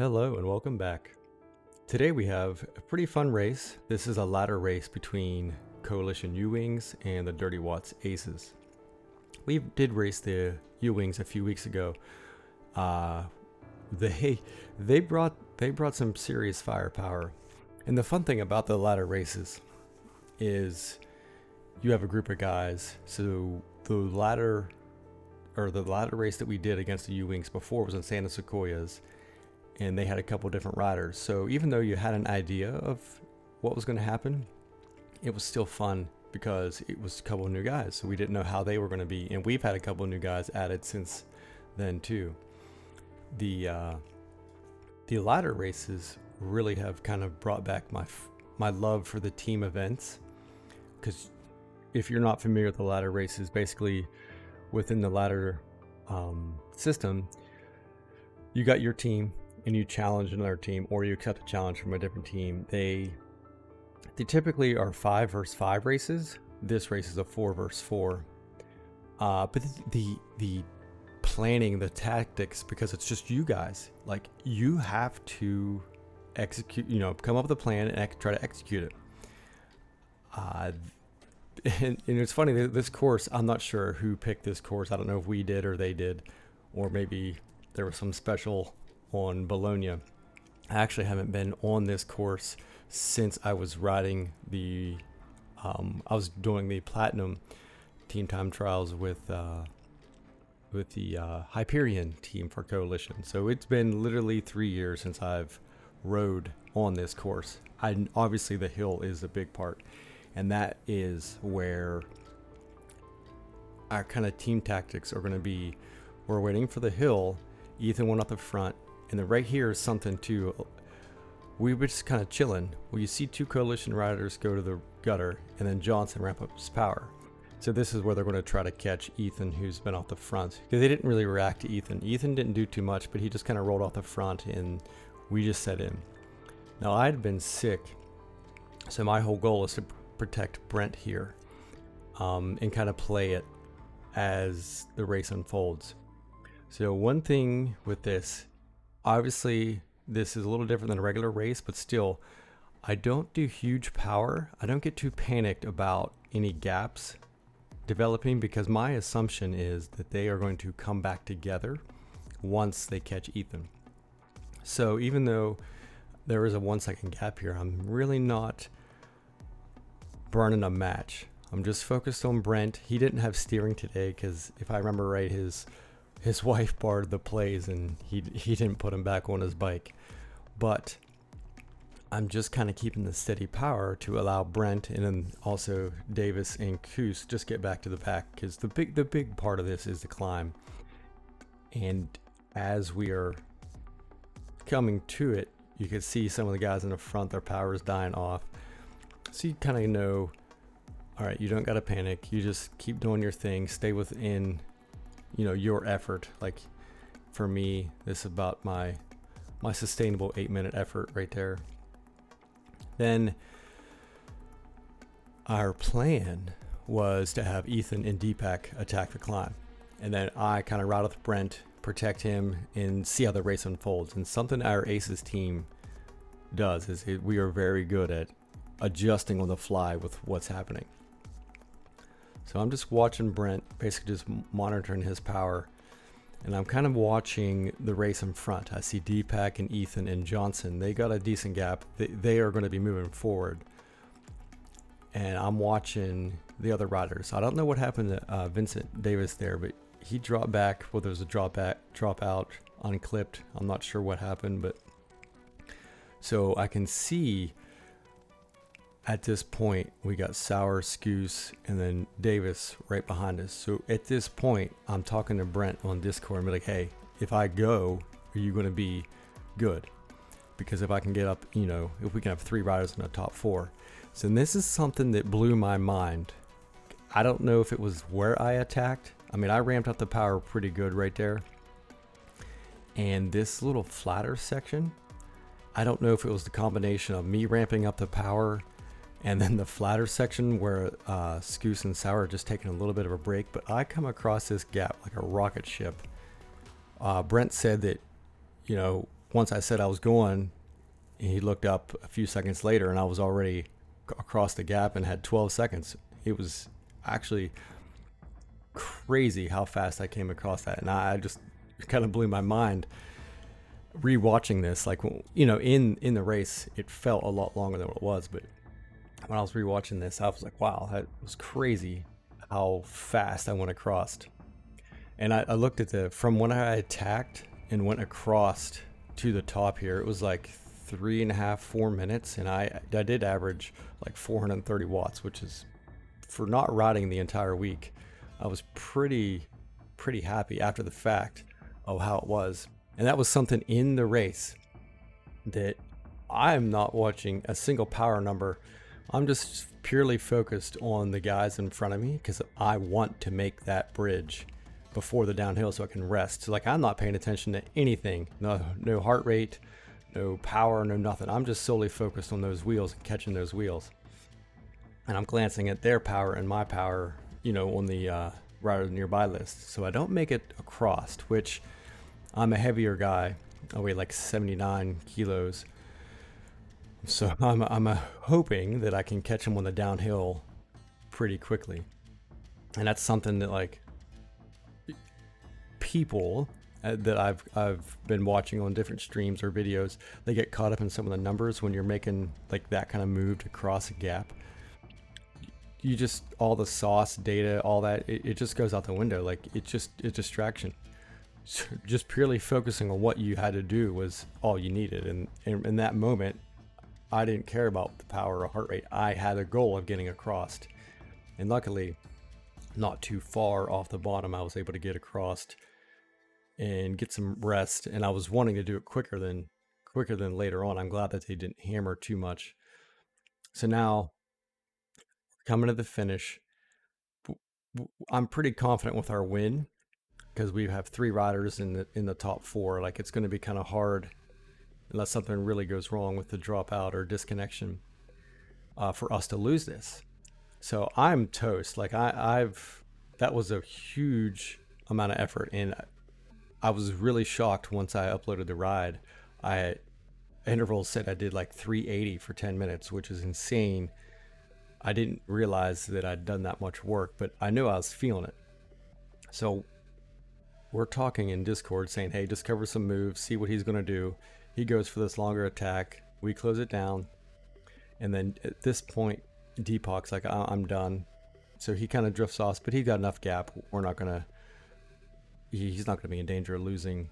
Hello and welcome back. Today we have a pretty fun race. This is a ladder race between Coalition U-Wings and the Dirty WATTz AceZ. We did race the U-Wings a few weeks ago. They brought some serious firepower. And the fun thing about the ladder races is you have a group of guys. So the ladder race that we did against the U-Wings before was in Santa Sequoias. And they had a couple different riders. So even though you had an idea of what was going to happen, it was still fun because it was a couple of new guys. So we didn't know how they were going to be. And we've had a couple of new guys added since then too. The ladder races really have kind of brought back my love for the team events. Because if you're not familiar with the ladder races, basically within the ladder system, you got your team and you challenge another team, or you accept a challenge from a different team. They typically are 5 versus 5 races. This race is a 4 versus 4. But the planning, the tactics, because it's just you guys, like you have to execute, come up with a plan and try to execute it. And it's funny, this course, I'm not sure who picked this course. I don't know if we did or they did, or maybe there was some special on Bologna. I actually haven't been on this course since I was riding I was doing the Platinum team time trials with the Hyperion team for Coalition. So it's been literally 3 years since I've rode on this course. Obviously the hill is a big part, and that is where our kind of team tactics are going to be. We're waiting for the hill. Ethan went up the front. And then right here is something too. We were just kind of chilling. Well, you see 2 Coalition riders go to the gutter, and then Johnson ramp up his power. So this is where they're going to try to catch Ethan, who's been off the front. Because they didn't really react to Ethan. Ethan didn't do too much, but he just kind of rolled off the front, and we just set in. Now, I had been sick, so my whole goal is to protect Brent here, and kind of play it as the race unfolds. So one thing with this, obviously, this is a little different than a regular race, but still, I don't do huge power. I don't get too panicked about any gaps developing because my assumption is that they are going to come back together once they catch Ethan. So even though there is a 1 second gap here, I'm really not burning a match. I'm just focused on Brent. He didn't have steering today because if I remember right, his wife barred the plays and he didn't put him back on his bike. But I'm just kind of keeping the steady power to allow Brent and then also Davis and Coos just get back to the pack, because the big part of this is the climb. And as we are coming to it, you can see some of the guys in the front, their power is dying off. So you kind of know, all right, you don't got to panic. You just keep doing your thing, stay within your effort. Like for me, this is about my sustainable 8-minute effort right there. Then our plan was to have Ethan and Deepak attack the climb, and then I kind of ride with Brent, protect him, and see how the race unfolds. And something our AceZ team does is we are very good at adjusting on the fly with what's happening. So I'm just watching Brent, basically just monitoring his power. And I'm kind of watching the race in front. I see Deepak and Ethan and Johnson. They got a decent gap. They are going to be moving forward. And I'm watching the other riders. I don't know what happened to Vincent Davis there, but he dropped back. Well, there was a drop out, unclipped. I'm not sure what happened, but so I can see at this point, we got Sauer, Scoos, and then Davis right behind us. So at this point, I'm talking to Brent on Discord and be like, hey, if I go, are you going to be good? Because if I can get up, if we can have 3 riders in the top 4. So this is something that blew my mind. I don't know if it was where I attacked. I mean, I ramped up the power pretty good right there. And this little flatter section, I don't know if it was the combination of me ramping up the power and then the flatter section where Scoos and Sauer are just taking a little bit of a break. But I come across this gap like a rocket ship. Brent said that, once I said I was going, he looked up a few seconds later and I was already across the gap and had 12 seconds. It was actually crazy how fast I came across that. And I just kind of blew my mind rewatching this. Like, you know, in the race, it felt a lot longer than what it was. But when I was rewatching this, I was like, wow, that was crazy how fast I went across. And I looked at from when I attacked and went across to the top here, it was like 3.5, 4 minutes. And I did average like 430 watts, which is, for not riding the entire week, I was pretty happy after the fact of how it was. And that was something in the race that I'm not watching a single power number. I'm just purely focused on the guys in front of me because I want to make that bridge before the downhill so I can rest. So like, I'm not paying attention to anything, no heart rate, no power, no nothing. I'm just solely focused on those wheels and catching those wheels. And I'm glancing at their power and my power, you know, on the rider nearby list. So I don't make it across, which I'm a heavier guy. I weigh like 79 kilos. So I'm hoping that I can catch him on the downhill pretty quickly. And that's something that like people that I've been watching on different streams or videos, they get caught up in some of the numbers when you're making like that kind of move to cross a gap. You just, all the sauce data, all that, it just goes out the window. Like, it's just a distraction. So just purely focusing on what you had to do was all you needed. And in that moment, I didn't care about the power or heart rate. I had a goal of getting across. And luckily, not too far off the bottom, I was able to get across and get some rest. And I was wanting to do it quicker than later on. I'm glad that they didn't hammer too much. So now, coming to the finish, I'm pretty confident with our win because we have 3 riders in the top 4. Like, it's going to be kind of hard unless something really goes wrong with the dropout or disconnection for us to lose this. So I'm toast. Like, that was a huge amount of effort, and I was really shocked once I uploaded the ride. Intervals said I did like 380 for 10 minutes, which is insane. I didn't realize that I'd done that much work, but I knew I was feeling it. So we're talking in Discord saying, hey, discover some moves, see what he's going to do. He goes for this longer attack. We close it down. And then at this point, Deepak's like, I'm done. So he kind of drifts off, but he got enough gap. We're not going to, he's not going to be in danger of losing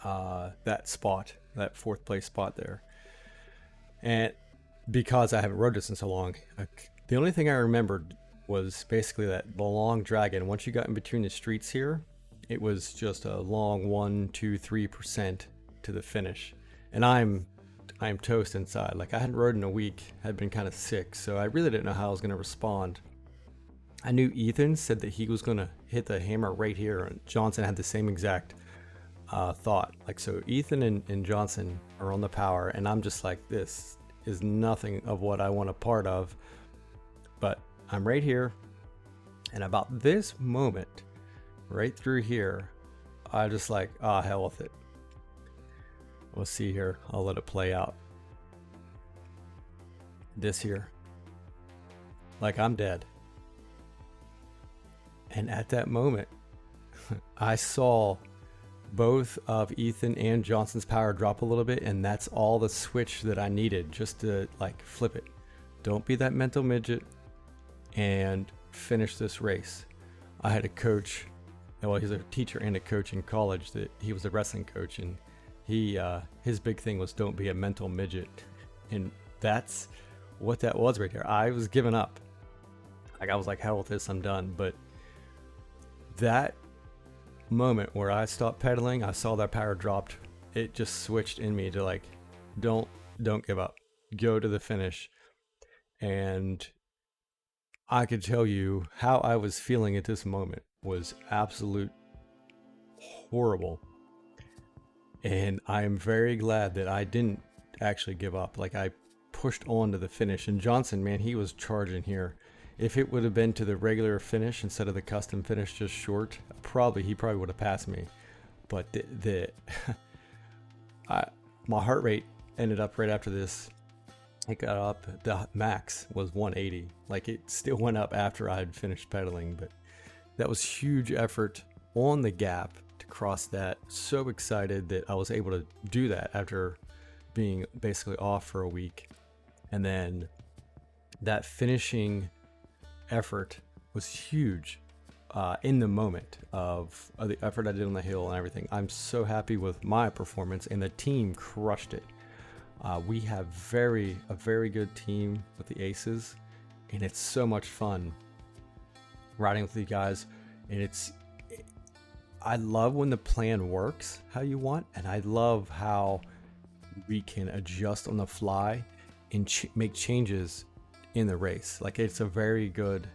that spot, that 4th place spot there. And because I haven't rode this in so long, the only thing I remembered was basically that the long dragon. Once you got in between the streets here, it was just a long 1, 2, 3% to the finish. And I'm toast inside. Like, I hadn't rode in a week, had been kind of sick, so I really didn't know how I was going to respond. I knew Ethan said that he was going to hit the hammer right here, and Johnson had the same exact thought. Like, so Ethan and Johnson are on the power, and I'm just like, this is nothing of what I want a part of, but I'm right here. And about this moment, right through here, I just like, hell with it. We'll see here. I'll let it play out. This here, like, I'm dead. And at that moment, I saw both of Ethan and Johnson's power drop a little bit, and that's all the switch that I needed just to like flip it. Don't be that mental midget and finish this race. I had a coach, well, he's a teacher and a coach in college, that he was a wrestling coach, and his big thing was don't be a mental midget. And that's what that was right there. I was giving up. Like, I was like, hell with this, I'm done. But that moment where I stopped pedaling, I saw that power dropped, it just switched in me to like, don't give up, go to the finish. And I could tell you how I was feeling at this moment was absolute horrible. And I am very glad that I didn't actually give up. Like, I pushed on to the finish. And Johnson, man, he was charging here. If it would have been to the regular finish instead of the custom finish just short, he probably would have passed me. But my heart rate ended up right after this. It got up, the max was 180. Like, it still went up after I'd finished pedaling, but that was huge effort on the gap to cross that. So excited that I was able to do that after being basically off for a week. And then that finishing effort was huge in the moment of the effort I did on the hill and everything. I'm so happy with my performance, and the team crushed it. We have a very good team with the AceZ, and it's so much fun riding with you guys. And I love when the plan works how you want, and I love how we can adjust on the fly and make changes in the race. Like, it's a very good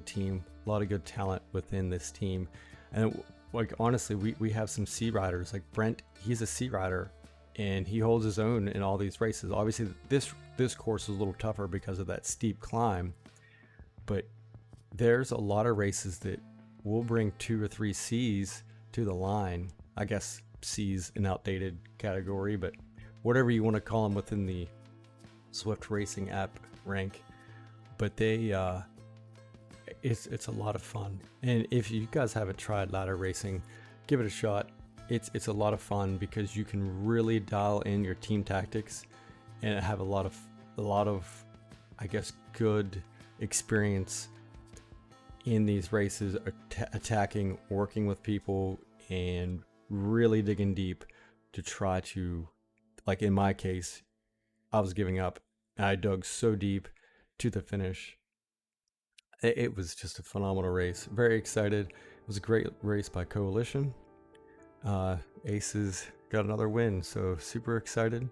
team, a lot of good talent within this team. And like, honestly, we have some C riders like Brent. He's a C rider, and he holds his own in all these races. Obviously this course is a little tougher because of that steep climb, but there's a lot of races that will bring 2 or 3 C's to the line. I guess C's an outdated category, but whatever you want to call them within the Swift Racing app rank. But it's a lot of fun. And if you guys haven't tried ladder racing, give it a shot. It's a lot of fun because you can really dial in your team tactics and have a lot of I guess good experience in these races, attacking, working with people, and really digging deep to try to, like in my case, I was giving up and I dug so deep to the finish. It was just a phenomenal race. Very excited. It was a great race by Coalition. AceZ got another win, so super excited.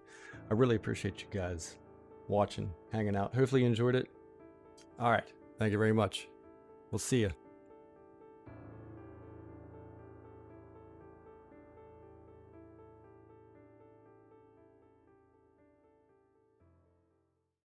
I really appreciate you guys watching, hanging out. Hopefully you enjoyed it. All right, thank you very much. We'll see you.